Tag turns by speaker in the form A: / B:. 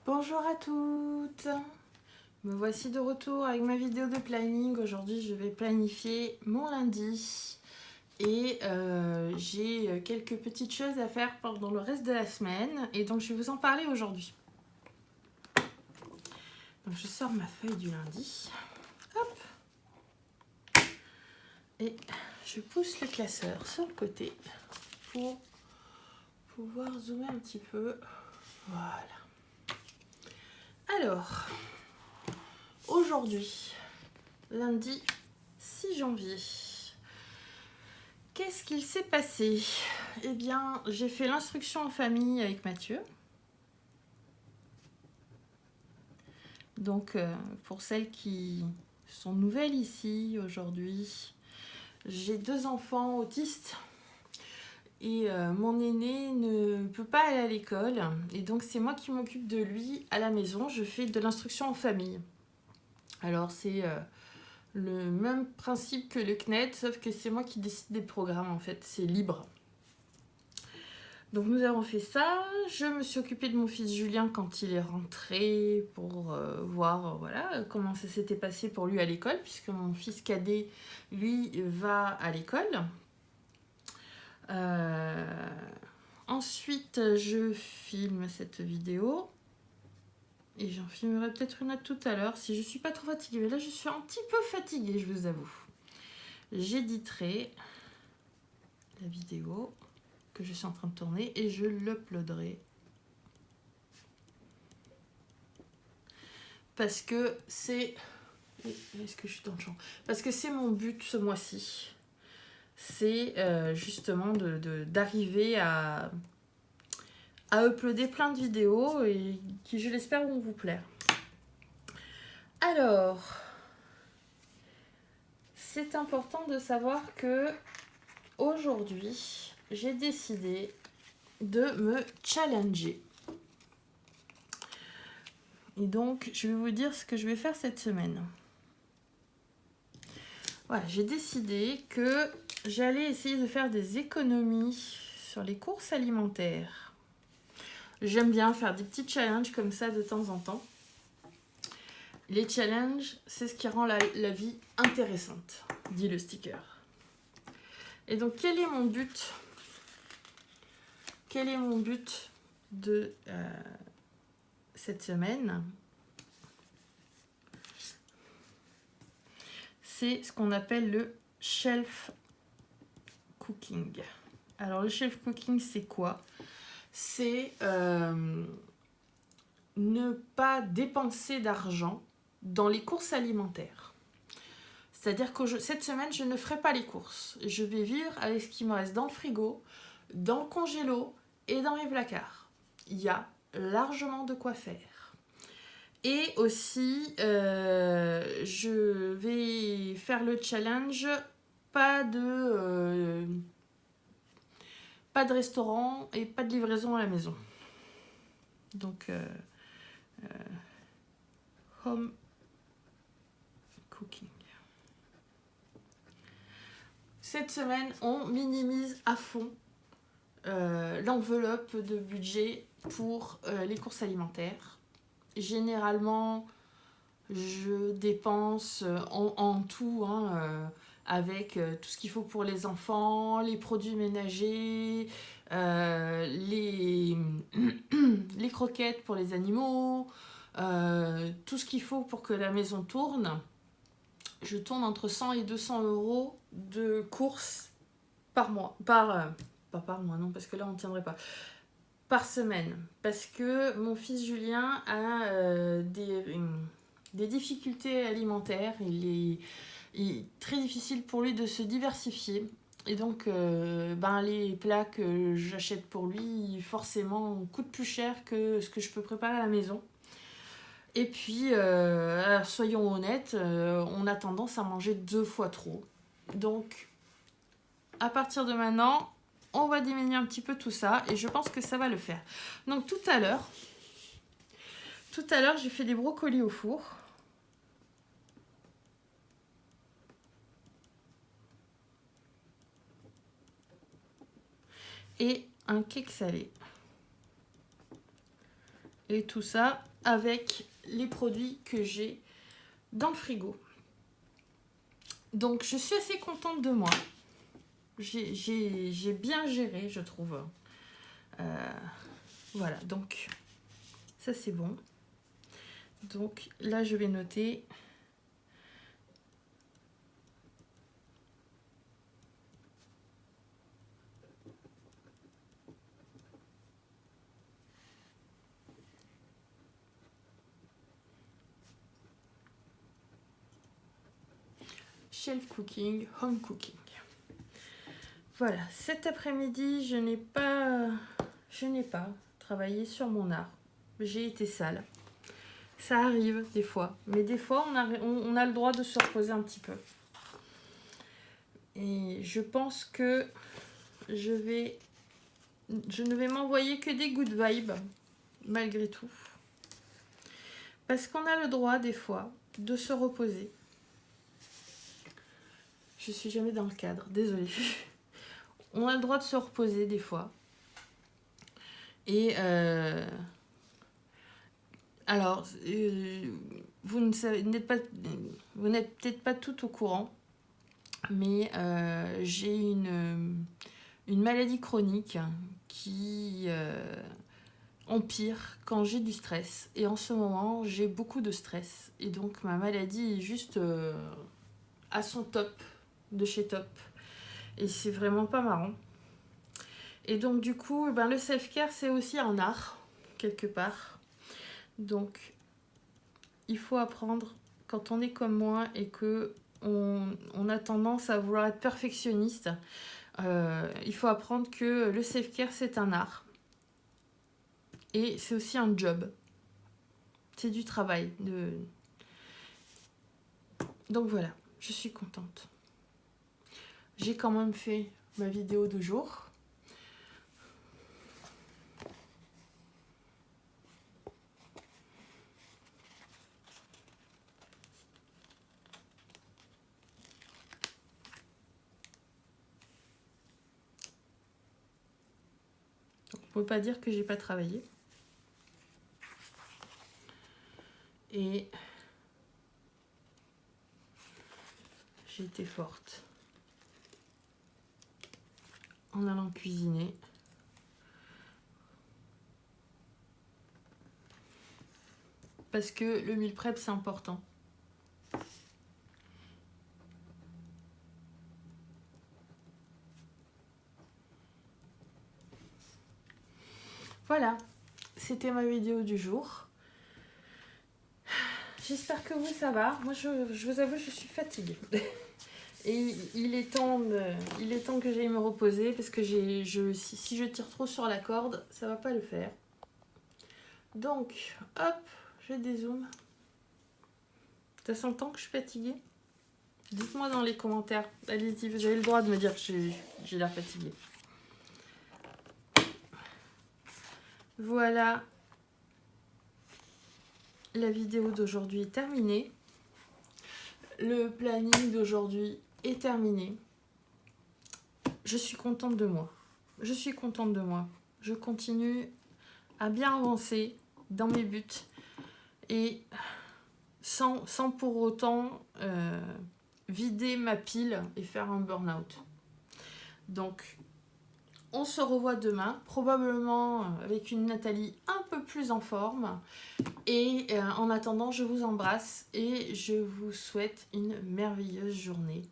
A: Bonjour à toutes, me voici de retour avec ma vidéo de planning. Aujourd'hui je vais planifier mon lundi et j'ai quelques petites choses à faire pendant le reste de la semaine et donc je vais vous en parler aujourd'hui. Donc je sors ma feuille du lundi, hop, et je pousse le classeur sur le côté pour pouvoir zoomer un petit peu, voilà. Alors, aujourd'hui, lundi 6 janvier, qu'est-ce qu'il s'est passé? Eh bien, j'ai fait l'instruction en famille avec Mathieu. Donc, pour celles qui sont nouvelles ici aujourd'hui, j'ai 2 enfants autistes et mon aîné ne peut pas aller à l'école. Et donc, c'est moi qui m'occupe de lui à la maison. Je fais de l'instruction en famille. Alors, c'est le même principe que le CNED, sauf que c'est moi qui décide des programmes en fait. C'est libre. Donc nous avons fait ça, je me suis occupée de mon fils Julien quand il est rentré pour voir voilà, comment ça s'était passé pour lui à l'école, puisque mon fils cadet, lui, va à l'école. Ensuite, je filme cette vidéo, et j'en filmerai peut-être une autre tout à l'heure, si je ne suis pas trop fatiguée. Mais là, je suis un petit peu fatiguée, je vous avoue. J'éditerai la vidéo que je suis en train de tourner et je l'uploaderai. Parce que c'est... Est-ce que je suis dans le champ? Parce que c'est mon but ce mois-ci. C'est justement d'arriver à uploader plein de vidéos et qui, je l'espère, vont vous plaire. Alors, c'est important de savoir que aujourd'hui, j'ai décidé de me challenger. Et donc, je vais vous dire ce que je vais faire cette semaine. Voilà, j'ai décidé que j'allais essayer de faire des économies sur les courses alimentaires. J'aime bien faire des petits challenges comme ça de temps en temps. Les challenges, c'est ce qui rend la vie intéressante, dit le sticker. Et donc, quel est mon but? Quel est mon but de cette semaine? C'est ce qu'on appelle le shelf cooking. Alors, le shelf cooking, c'est quoi? C'est ne pas dépenser d'argent dans les courses alimentaires. C'est-à-dire que cette semaine, je ne ferai pas les courses. Je vais vivre avec ce qui me reste dans le frigo, dans le congélo et dans mes placards. Il y a largement de quoi faire. Et aussi, je vais faire le challenge, pas de restaurant et pas de livraison à la maison. Donc, home cooking. Cette semaine, on minimise à fond l'enveloppe de budget pour les courses alimentaires. Généralement, je dépense en tout, avec tout ce qu'il faut pour les enfants, les produits ménagers, les croquettes pour les animaux, tout ce qu'il faut pour que la maison tourne. Je tourne entre 100 et 200 euros de courses par mois. Pas par mois, non, parce que là, on ne tiendrait pas. Par semaine. Parce que mon fils Julien a des difficultés alimentaires. Il est très difficile pour lui de se diversifier. Et donc, les plats que j'achète pour lui, forcément, coûtent plus cher que ce que je peux préparer à la maison. Et puis, soyons honnêtes, on a tendance à manger 2 fois trop. Donc, à partir de maintenant, on va diminuer un petit peu tout ça et je pense que ça va le faire. Donc, tout à l'heure, j'ai fait des brocolis au four. Et un cake salé. Et tout ça avec les produits que j'ai dans le frigo. Donc je suis assez contente de moi. J'ai bien géré, je trouve. Voilà, donc ça c'est bon. Donc là je vais noter. Shelf cooking, home cooking. Voilà, cet après-midi, je n'ai pas travaillé sur mon art. J'ai été sale. Ça arrive des fois, mais des fois, on a le droit de se reposer un petit peu. Et je pense que je ne vais m'envoyer que des good vibes, malgré tout. Parce qu'on a le droit, des fois, de se reposer. Je suis jamais dans le cadre, désolée. On a le droit de se reposer, des fois. Et alors, vous n'êtes peut-être pas tout au courant, mais j'ai une maladie chronique qui empire quand j'ai du stress. Et en ce moment, j'ai beaucoup de stress. Et donc, ma maladie est juste à son top, de chez top. Et c'est vraiment pas marrant. Et donc, du coup, le self-care, c'est aussi un art, quelque part. Donc, il faut apprendre, quand on est comme moi et que on a tendance à vouloir être perfectionniste, il faut apprendre que le self-care, c'est un art. Et c'est aussi un job. C'est du travail. Donc voilà, je suis contente. J'ai quand même fait ma vidéo de jour. On ne peut pas dire que j'ai pas travaillé. Et j'ai été forte en allant cuisiner. Parce que le meal prep, c'est important. Voilà, c'était ma vidéo du jour. J'espère que vous, ça va. Moi, je vous avoue, je suis fatiguée. Et il est temps que j'aille me reposer parce que si je tire trop sur la corde, ça va pas le faire. Donc, hop, je dézoome. Ça s'entend que je suis fatiguée? Dites-moi dans les commentaires. Allez-y, vous avez le droit de me dire que j'ai l'air fatiguée. Voilà. La vidéo d'aujourd'hui est terminée. Le planning d'aujourd'hui est terminé. Je suis contente de moi. Je suis contente de moi. Je continue à bien avancer dans mes buts et sans pour autant vider ma pile et faire un burn-out. Donc, on se revoit demain, probablement avec une Nathalie un peu plus en forme. Et en attendant, je vous embrasse et je vous souhaite une merveilleuse journée.